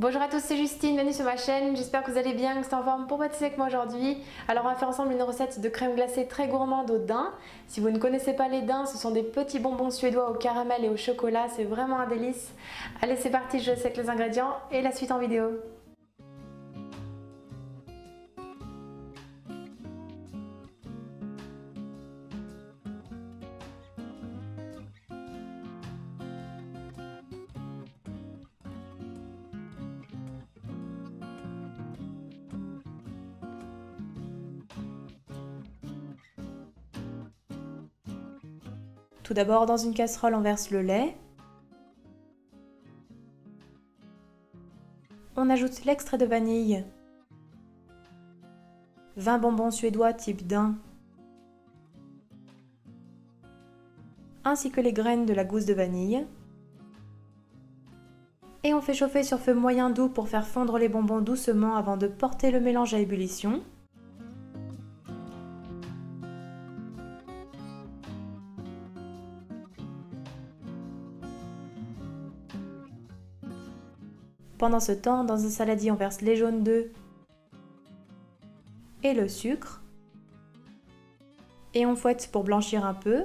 Bonjour à tous, c'est Justine, bienvenue sur ma chaîne, j'espère que vous allez bien, que vous êtes en forme pour pâtisser avec moi aujourd'hui. Alors on va faire ensemble une recette de crème glacée très gourmande au daim. Si vous ne connaissez pas les daims, ce sont des petits bonbons suédois au caramel et au chocolat, c'est vraiment un délice. Allez c'est parti, je vous laisse avec les ingrédients et la suite en vidéo. Tout d'abord, dans une casserole, on verse le lait. On ajoute l'extrait de vanille, 20 bonbons suédois type daim, ainsi que les graines de la gousse de vanille. Et on fait chauffer sur feu moyen doux pour faire fondre les bonbons doucement avant de porter le mélange à ébullition. Pendant ce temps, dans un saladier, on verse les jaunes d'œufs et le sucre. Et on fouette pour blanchir un peu.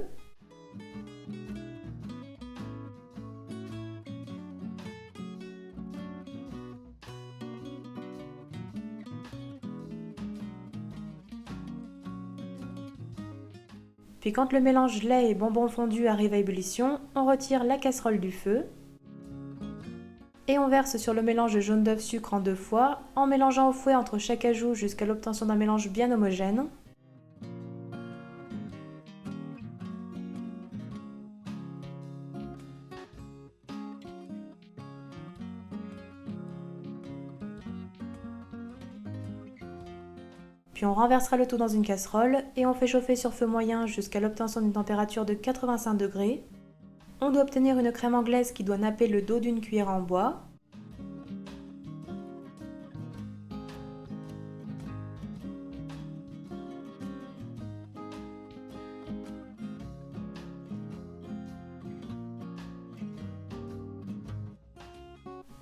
Puis quand le mélange lait et bonbons fondus arrive à ébullition, on retire la casserole du feu. Et on verse sur le mélange de jaune d'œuf sucre en 2 fois, en mélangeant au fouet entre chaque ajout jusqu'à l'obtention d'un mélange bien homogène. Puis on renversera le tout dans une casserole et on fait chauffer sur feu moyen jusqu'à l'obtention d'une température de 85 degrés. On doit obtenir une crème anglaise qui doit napper le dos d'une cuillère en bois.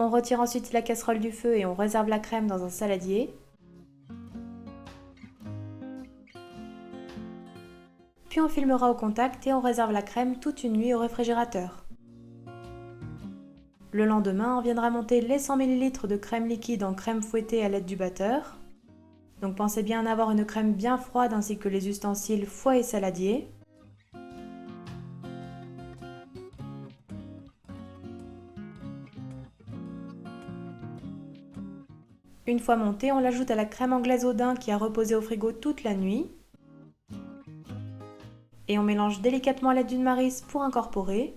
On retire ensuite la casserole du feu et on réserve la crème dans un saladier. Puis on filmera au contact et on réserve la crème toute une nuit au réfrigérateur. Le lendemain, on viendra monter les 100 ml de crème liquide en crème fouettée à l'aide du batteur. Donc pensez bien à avoir une crème bien froide ainsi que les ustensiles fouet et saladier. Une fois montée, on l'ajoute à la crème anglaise au daim qui a reposé au frigo toute la nuit. Et on mélange délicatement à l'aide d'une maryse pour incorporer.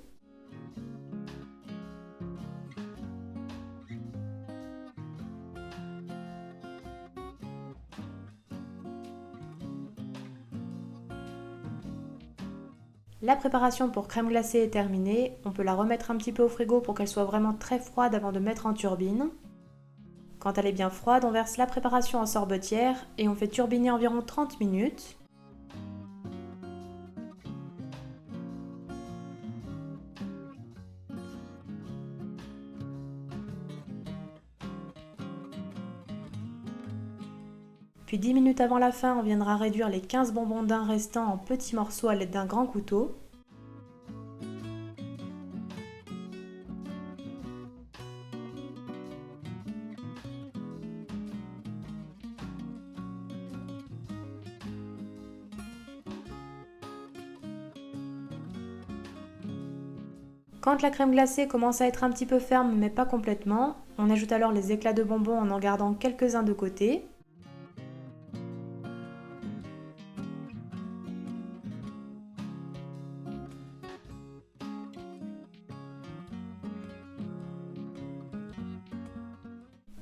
La préparation pour crème glacée est terminée, on peut la remettre un petit peu au frigo pour qu'elle soit vraiment très froide avant de mettre en turbine. Quand elle est bien froide, on verse la préparation en sorbetière et on fait turbiner environ 30 minutes. Puis 10 minutes avant la fin, on viendra réduire les 15 bonbons daim restants en petits morceaux à l'aide d'un grand couteau. Quand la crème glacée commence à être un petit peu ferme mais pas complètement, on ajoute alors les éclats de bonbons en gardant quelques-uns de côté.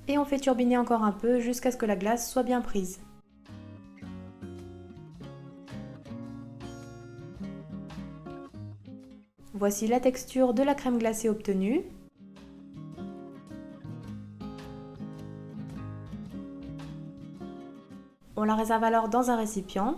Et on fait turbiner encore un peu jusqu'à ce que la glace soit bien prise. Voici la texture de la crème glacée obtenue. On la réserve alors dans un récipient.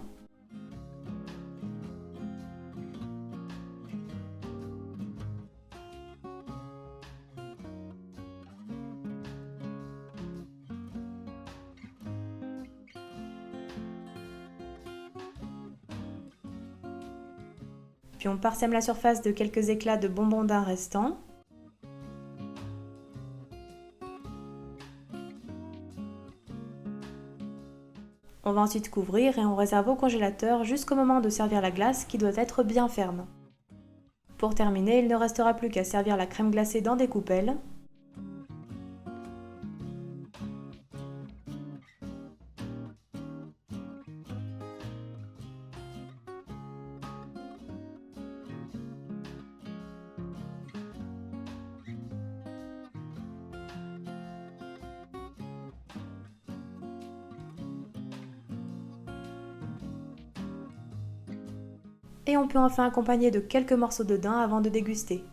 puis on parsème la surface de quelques éclats de bonbons daim restants. On va ensuite couvrir et on réserve au congélateur jusqu'au moment de servir la glace qui doit être bien ferme. Pour terminer, il ne restera plus qu'à servir la crème glacée dans des coupelles. Et on peut enfin accompagner de quelques morceaux de daim avant de déguster.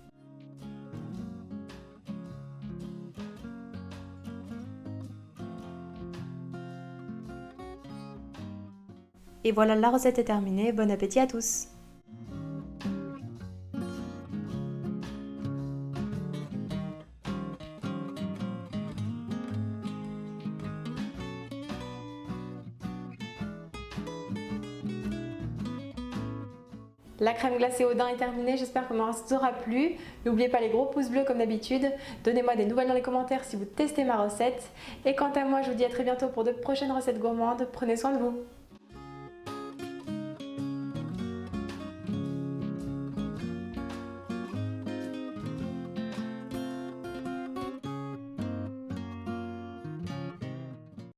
Et voilà, la recette est terminée, bon appétit à tous! La crème glacée au daim est terminée, j'espère que ça vous aura plu. N'oubliez pas les gros pouces bleus comme d'habitude. Donnez-moi des nouvelles dans les commentaires si vous testez ma recette. Et quant à moi, je vous dis à très bientôt pour de prochaines recettes gourmandes. Prenez soin de vous.